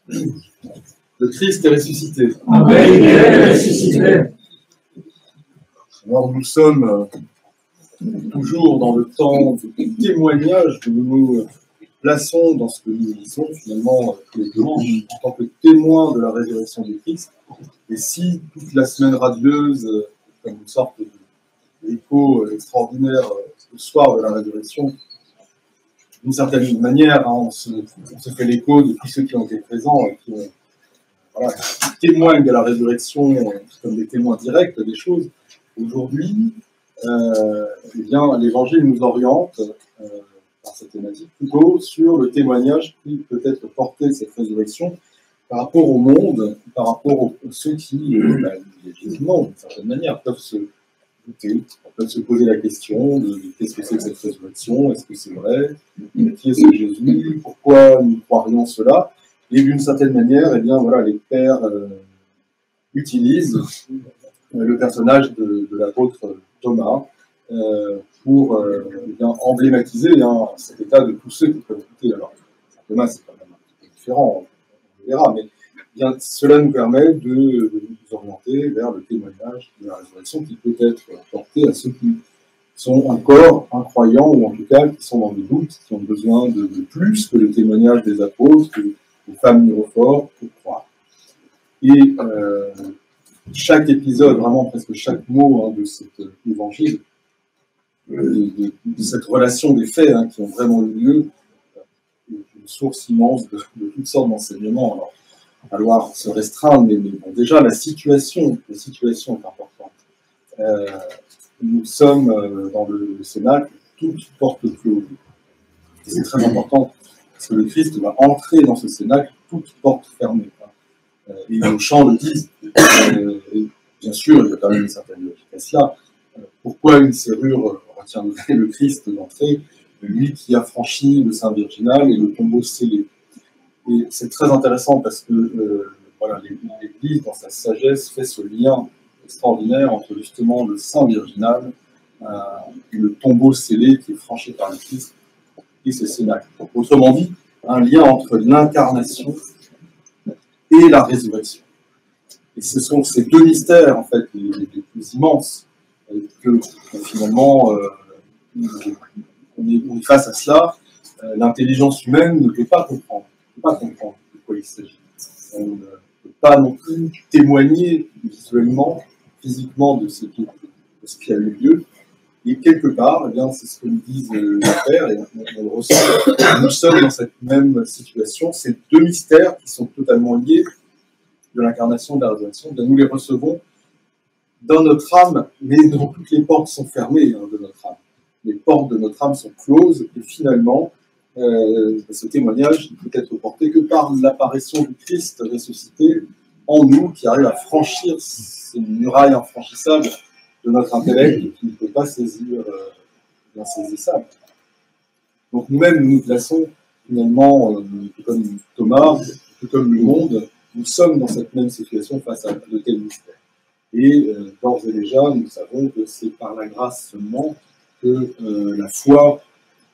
Le Christ est ressuscité. Amen. Il est ressuscité. Alors nous sommes toujours dans le temps du témoignage que nous nous plaçons dans ce que nous lisons finalement tous les dimanches en tant que témoins de la résurrection du Christ. Et si toute la semaine radieuse, comme une sorte d'écho extraordinaire au soir de la résurrection, d'une certaine manière, hein, on se fait l'écho de tous ceux qui ont été présents et qui témoignent de la résurrection comme des témoins directs des choses. Aujourd'hui, eh bien, l'Évangile nous oriente par cette thématique plutôt sur le témoignage qui peut être porté de cette résurrection par rapport au monde, par rapport aux ceux qui, légitimement, d'une certaine manière, peuvent se douter, peuvent se poser la question de qu'est-ce que c'est que cette résurrection, est-ce que c'est vrai, qui est ce Jésus, pourquoi nous croirions cela. Et d'une certaine manière, eh bien, voilà, les pères utilisent le personnage de l'apôtre Thomas pour eh bien, emblématiser cet état de tous ceux qui peuvent douter. Alors, Thomas, c'est quand même un petit peu différent, on verra, mais bien, cela nous permet de nous orienter vers le témoignage de la résurrection qui peut être porté à ceux qui sont encore incroyants, ou en tout cas qui sont dans le doute, qui ont besoin de plus que le témoignage des apôtres, des femmes mirophores, pour croire. Et chaque épisode, vraiment presque chaque mot de cet évangile, de cette relation des faits qui ont vraiment eu lieu, une source immense de toutes sortes d'enseignements. Alors, il va falloir se restreindre, mais bon, déjà, la situation est importante. Nous sommes dans le Cénacle, toute porte close. C'est très important, parce que le Christ va entrer dans ce Cénacle, toute porte fermée. Et nos chants le disent. Et bien sûr, il y a quand même une certaine logique à cela. Pourquoi une serrure retiendrait le Christ d'entrer, lui qui a franchi le Saint Virginal et le tombeau scellé? Et c'est très intéressant parce que voilà, l'Église, dans sa sagesse, fait ce lien extraordinaire entre justement le Saint Virginal et le tombeau scellé qui est franchi par le Christ et ce Cénacle. Autrement dit, un lien entre l'incarnation et la résurrection. Et ce sont ces deux mystères, en fait, les plus immenses, que finalement, on est face à cela. L'intelligence humaine ne peut pas comprendre. De quoi il s'agit. On ne peut pas non plus témoigner visuellement, physiquement de ce qui a eu lieu. Et quelque part, eh bien, c'est ce que nous disent les pères, et on le ressent. Nous sommes dans cette même situation. Ces deux mystères qui sont totalement liés de l'incarnation et de la résurrection, nous les recevons dans notre âme, mais dont toutes les portes sont fermées de notre âme. Les portes de notre âme sont closes, et finalement, ce témoignage ne peut être porté que par l'apparition du Christ ressuscité en nous, qui arrive à franchir ces murailles infranchissables de notre intellect et qui ne peut pas saisir l'insaisissable. Donc nous-mêmes, nous nous plaçons finalement, tout comme Thomas, tout comme le monde, nous sommes dans cette même situation face à de tels mystères. Et d'ores et déjà, nous savons que c'est par la grâce seulement que la foi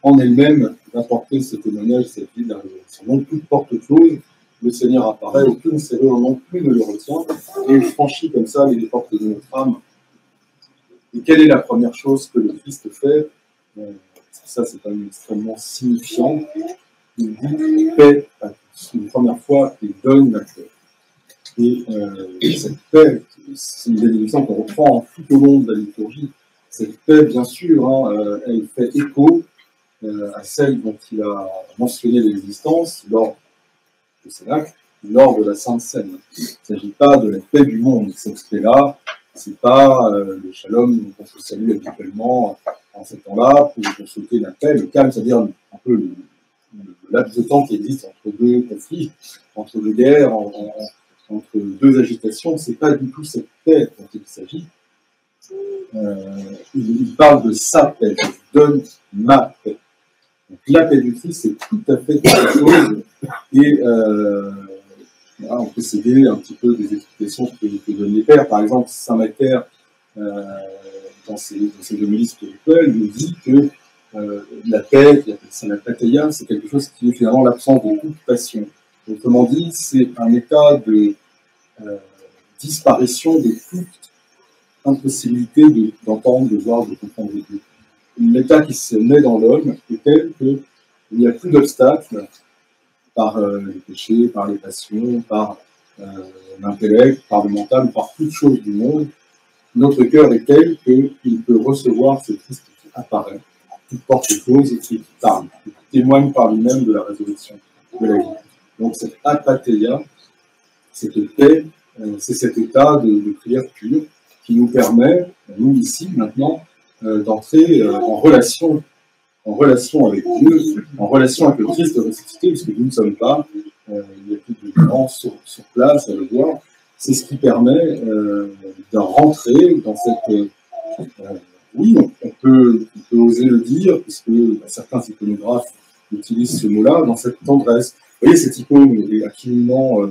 en elle-même va porter ce témoignage, cette vie de la résurrection. Donc, toute porte close, le Seigneur apparaît, aucune serrure non plus ne le retient, et il franchit comme ça les portes de notre âme. Et quelle est la première chose que le Christ fait? Ça, c'est quand même extrêmement signifiant. Il dit paix à tous. Une première fois, il donne la paix. Et cette paix, c'est une bénédiction qu'on reprend tout au long de la liturgie. Cette paix, bien sûr, elle fait écho à celle dont il a mentionné l'existence lors du Cénacle, lors de la Sainte Seine. Il ne s'agit pas de la paix du monde. Cette paix-là, ce n'est pas le shalom dont on se salue habituellement en ce temps-là pour souhaiter la paix, le calme, c'est-à-dire un peu le laps de temps qui existe entre deux conflits, entre deux guerres, entre deux agitations. Ce n'est pas du tout cette paix dont il s'agit. Il parle de sa paix, je donne ma paix. Donc, la paix du Christ, c'est tout à fait quelque chose. Et on peut s'aider un petit peu des explications que donnent les pères. Par exemple, Saint Macaire, dans ses homélies spirituelles, nous dit que la paix, c'est la pateia, c'est quelque chose qui est finalement l'absence de toute passion. Autrement dit, c'est un état de disparition de toute impossibilité d'entendre, de voir, de comprendre Dieu. L'état qui se met dans l'homme est tel qu'il n'y a plus d'obstacles par les péchés, par les passions, par l'intellect, par le mental, par toutes choses du monde. Notre cœur est tel qu'il peut recevoir ce Christ qui apparaît, qui porte cause et qui parle, qui témoigne par lui-même de la résurrection de la vie. Donc cette apatheia, cette paix, c'est cet état de prière pure qui nous permet, nous ici, maintenant, d'entrer en relation avec Dieu, en relation avec le Christ ressuscité, puisque nous ne sommes pas, il n'y a plus de gens sur place à le voir. C'est ce qui permet de rentrer dans cette... oui, on peut oser le dire, puisque certains iconographes utilisent ce mot-là, dans cette tendresse. Vous voyez, cette icône est absolument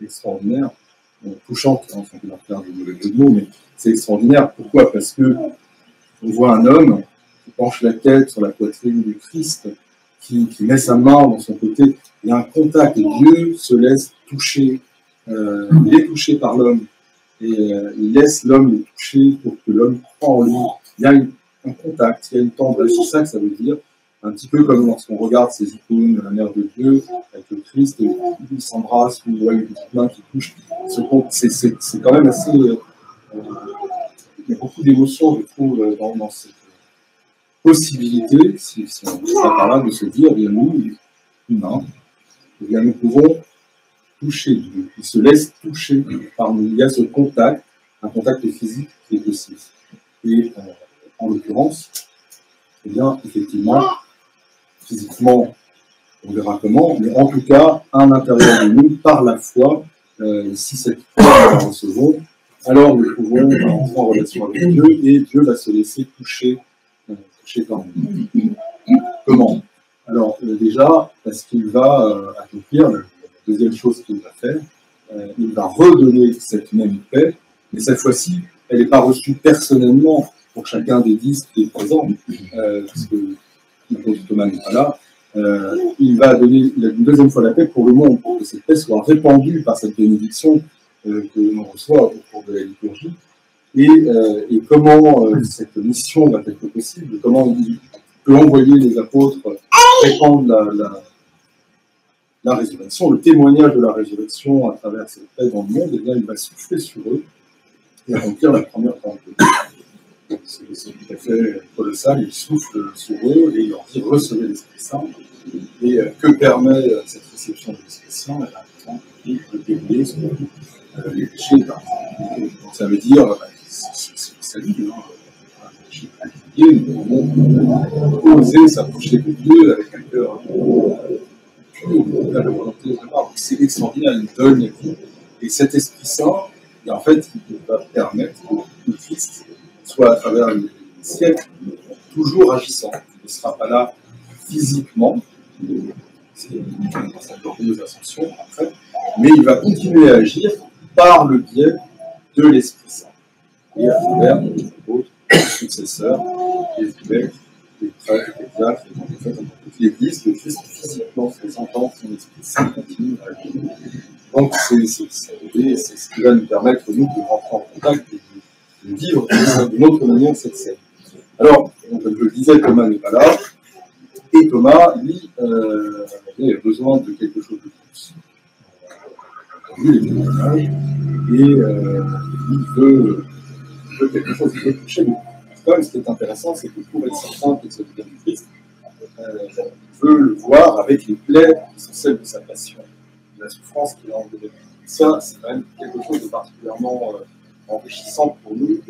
extraordinaire, touchante, hein, on peut leur faire des mauvais jeux de mots, mais c'est extraordinaire. Pourquoi? Parce que on voit un homme qui penche la tête sur la poitrine du Christ, qui met sa main dans son côté. Il y a un contact, et Dieu se laisse toucher. Il est touché par l'homme, et il laisse l'homme le toucher pour que l'homme croit en lui. Il y a un contact, il y a une tendresse, c'est ça que ça veut dire. Un petit peu comme lorsqu'on regarde ces icônes de la mère de Dieu, avec le Christ, et il s'embrasse, il voit une petite main qui touche. C'est quand même assez... il y a beaucoup d'émotions, je trouve, dans cette possibilité, si on va par là, de se dire, bien nous, humains, bien nous pouvons toucher Dieu. Il se laisse toucher par nous. Il y a ce contact, un contact physique qui est possible. Et en l'occurrence, eh bien, effectivement, physiquement, on verra comment, mais en tout cas, à l'intérieur de nous, par la foi, si cette foi nous la recevons, alors nous pouvons entrer en relation avec Dieu et Dieu va se laisser toucher par nous. Comment? Alors, déjà, parce qu'il va accomplir la deuxième chose qu'il va faire, il va redonner cette même paix, mais cette fois-ci, elle n'est pas reçue personnellement pour chacun des 10 qui est présent, parce que l'apôtre Thomas n'est pas là. Il va donner une deuxième fois la paix pour le monde, pour que cette paix soit répandue par cette bénédiction que l'on reçoit au cours de la liturgie. Et comment cette mission va être possible, comment il peut envoyer les apôtres répandre la résurrection, le témoignage de la résurrection à travers cette paix dans le monde, et bien il va souffler sur eux et accomplir la première Pentecôte. C'est tout à fait colossal, il souffle sur eux et il leur dit recevez l'Esprit Saint. Et que permet cette réception de l'Esprit Saint? Il peut dérouler sur les péchés. Donc ça veut dire, c'est le salut, un péché particulier, nous devons oser s'approcher de Dieu avec un cœur pur, la volonté de part. C'est extraordinaire, il donne la vie. Et cet Esprit Saint, en fait, il va permettre que le Christ soit à travers les siècles toujours agissant. Il ne sera pas là physiquement, c'est dans sa glorieuse ascension après, mais il va continuer à agir par le biais de l'Esprit Saint. Et à travers les apôtres, les successeurs, les évêques, les prêtres, les diacres, les prophètes, dans toute l'Église, le Christ physiquement se présentant, son Esprit Saint continue à agir. Donc c'est ce qui va nous permettre, nous, de rentrer en contact et de vivre d'une autre manière cette scène. Alors, comme je le disais, Thomas n'est pas là, et Thomas, lui, il a besoin de quelque chose de plus. Lui, il est témoignage, et il veut quelque chose, il veut toucher nous. Quand même, ce qui est intéressant, c'est que pour être certain que ce bien du Christ, il veut le voir avec les plaies qui sont celles de sa passion, de la souffrance qu'il a endurée. Ça, c'est quand même quelque chose de particulièrement enrichissant pour nous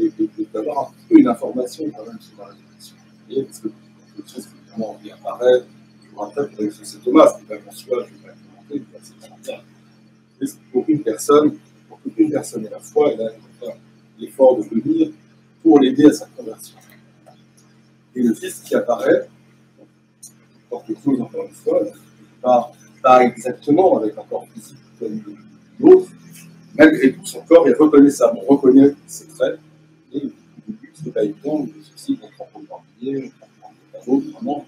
d'avoir un peu une information quand même sur la résurrection. Parce que le Christ, évidemment, il apparaît, je vous rappelle que c'est Thomas, ce n'est pas mon soi, je ne vais pas commenter, c'est extraordinaire. Pour une personne à la fois, il a fait l'effort de venir pour l'aider à sa conversion. Et le Christ qui apparaît, porte cause encore une fois, pas exactement avec un corps physique comme l'autre, malgré tout son corps, il reconnaît ça, on reconnaît ses traits, et le but, ce n'est pas évident, le souci qu'on prend pour le parlier, on prend pas d'autre, vraiment,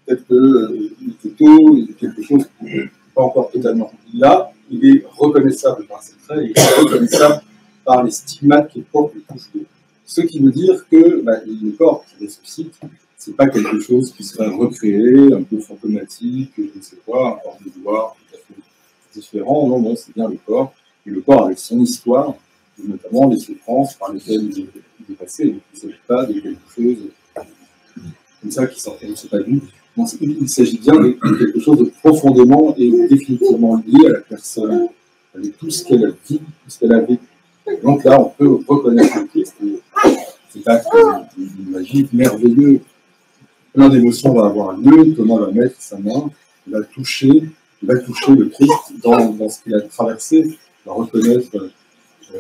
peut-être qu'il était tôt, il y a quelque chose qui n'est pas encore totalement oublié là, il est reconnaissable par ses traits, il est reconnaissable par les stigmates qui portent le touche d'eau. Ce qui veut dire que le corps qui ressuscite, c'est pas quelque chose qui serait recréé, un peu fantomatique, je ne sais pas, un corps de gloire, tout à fait différent. Non, non, c'est bien le corps. Et le corps avec son histoire, et notamment les souffrances par lesquelles il est passé. Donc, il ne s'agit pas de quelque chose comme ça qui sortait de ce pas vu. Il s'agit bien de quelque chose de profondément et définitivement lié à la personne, avec tout ce qu'elle a vécu, tout ce qu'elle a vécu. Donc là, on peut reconnaître le Christ. C'est un acte magique, merveilleux. Plein d'émotions va avoir lieu. Thomas va mettre sa main, il va toucher le Christ dans ce qu'il a traversé, il va reconnaître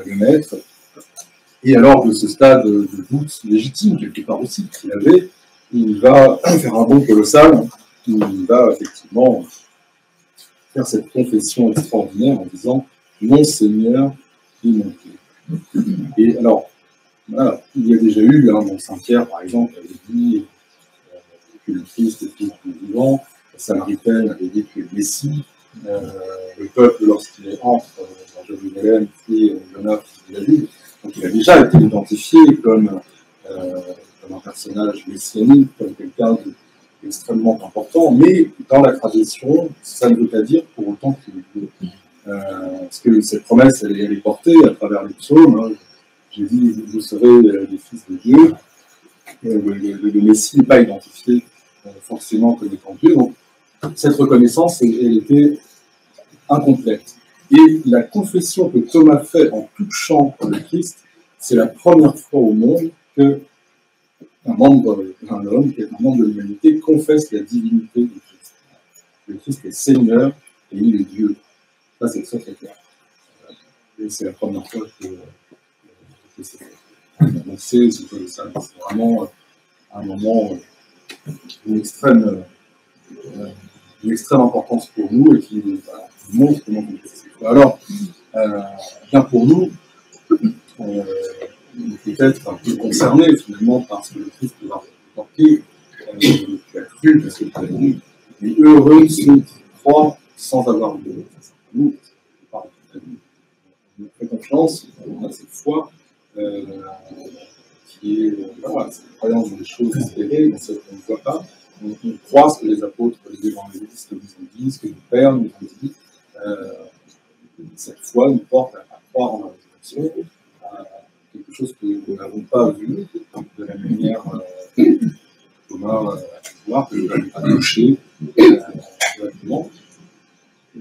le Maître. Et alors, de ce stade de doute légitime, quelque part aussi, qu'il avait, il va faire un bond colossal. Il va effectivement faire cette confession extraordinaire en disant « Mon Seigneur et mon Dieu ». Et alors, voilà, il y a déjà eu, dans Saint-Pierre, par exemple, avait dit que le Christ est fils du vivant, la Samaritaine avait dit que le Messie, le peuple, lorsqu'il entre dans Jérusalem, puis Jonas, il a vu. Donc il a déjà été identifié comme un personnage messianique, comme quelqu'un d'extrêmement important, mais dans la tradition, ça ne veut pas dire pour autant qu'il est Dieu. Parce que cette promesse, elle est portée à travers les psaumes. Hein. J'ai dit, vous serez les fils de Dieu. Le Messie n'est pas identifié forcément comme étant Dieu. Donc, cette reconnaissance, elle était incomplète. Et la confession que Thomas fait en touchant le Christ, c'est la première fois au monde qu'un homme, un membre de l'humanité, confesse la divinité du Christ. Le Christ est Seigneur et il est Dieu. Ça, c'est très très clair. Et c'est la première fois que c'est fait. Donc c'est vraiment un moment d'une extrême importance pour nous et qui montre comment on fait ça. Alors, bien pour nous, on est peut-être un peu concerné finalement par ce que le Christ va porter, tu as cru parce que tu as vu, mais heureux ceux qui croient sans avoir vu. Nous, on fait confiance, on a cette foi qui est cette croyance dans les choses espérées, dans celles qu'on ne voit pas. On croit ce que les apôtres, les évangélistes nous ont dit, ce que nos pères nous ont dit. Cette foi nous porte à croire en la résurrection, à quelque chose que nous n'avons pas vu de la manière Thomas a pu voir, que nous n'avons pas touché directement.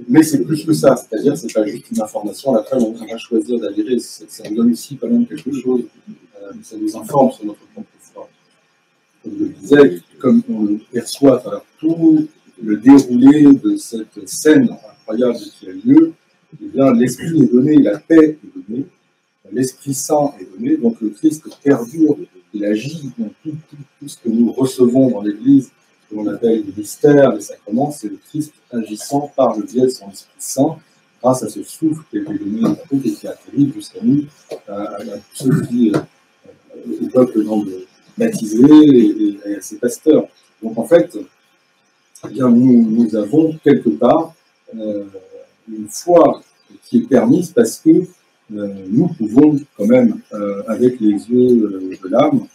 Mais c'est plus que ça, c'est-à-dire que ce n'est pas juste une information à laquelle on va choisir d'adhérer, ça nous donne aussi quand même quelque chose, ça nous informe sur notre propre foi. Comme je le disais, comme on le perçoit à travers tout le déroulé de cette scène incroyable qui a lieu, eh bien, l'Esprit est donné, la paix est donnée, l'Esprit Saint est donné, donc le Christ perdure, il agit dans tout ce que nous recevons dans l'Église, que l'on appelle les mystères, les sacrements, c'est le Christ agissant par le biais de son Esprit Saint, grâce à ce souffle qui a été donné à tous et qui atterrit jusqu'à nous, à tous ceux qui, au peuple baptisé et à ses pasteurs. Donc en fait, eh bien, nous avons quelque part une foi qui est permise parce que nous pouvons quand même, avec les yeux de l'âme,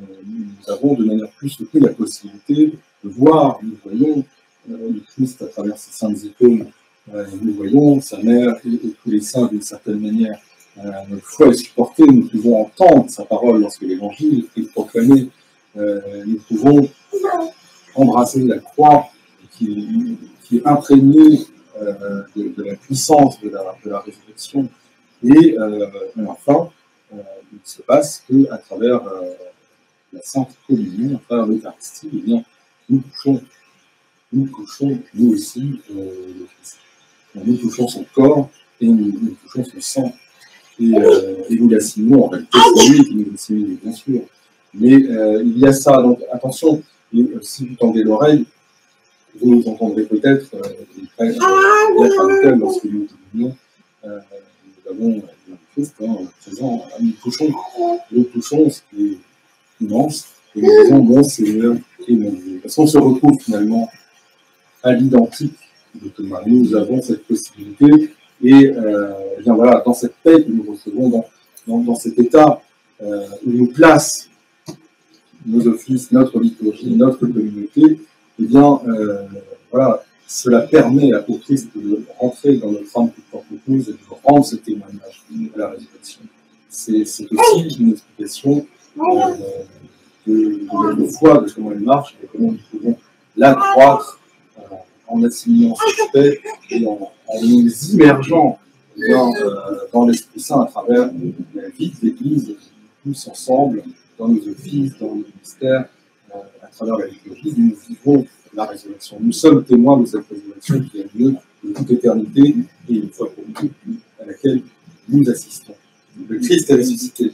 nous avons de manière plus soutenue la possibilité de voir, nous voyons le Christ à travers ses saintes icônes, nous voyons sa mère et tous les saints d'une certaine manière. Notre foi est supportée, nous pouvons entendre sa parole lorsque l'évangile est proclamé, nous pouvons embrasser la croix qui est imprégnée de la puissance de la résurrection. Et enfin, il se passe qu'à travers la Sainte Communion, à travers l'Eucharistie, eh bien, nous touchons nous aussi le Christ. Nous touchons son corps et nous touchons son sang. Et nous l'assimilons, en réalité, c'est lui qui nous assimile, bien sûr. Mais il y a ça, donc attention, si vous tendez l'oreille, vous entendrez peut-être les frères dire lorsque nous communions, nous avons le Christ présent, nous touchons ce qui est immense, et nous disons mon Seigneur et mon Dieu. Parce qu'on se retrouve finalement à l'identique de Thomas. Nous avons cette possibilité, et bien voilà, dans cette paix que nous recevons, dans cet état où nous place nos offices, notre liturgie, notre communauté, eh bien, voilà, cela permet à Christ de rentrer dans notre âme toute porte-épouse et de rendre ce témoignage à la résurrection. C'est aussi une explication de notre foi, de comment elle marche, et comment nous pouvons l'accroître en assimilant cette paix et en nous immergeant dans l'Esprit Saint à travers la vie de l'Église, tous ensemble, dans nos offices, dans nos ministères, à travers la liturgie, nous vivons la résurrection. Nous sommes témoins de cette résurrection qui a lieu de toute éternité et une fois pour toutes, à laquelle nous assistons. Le Christ est ressuscité.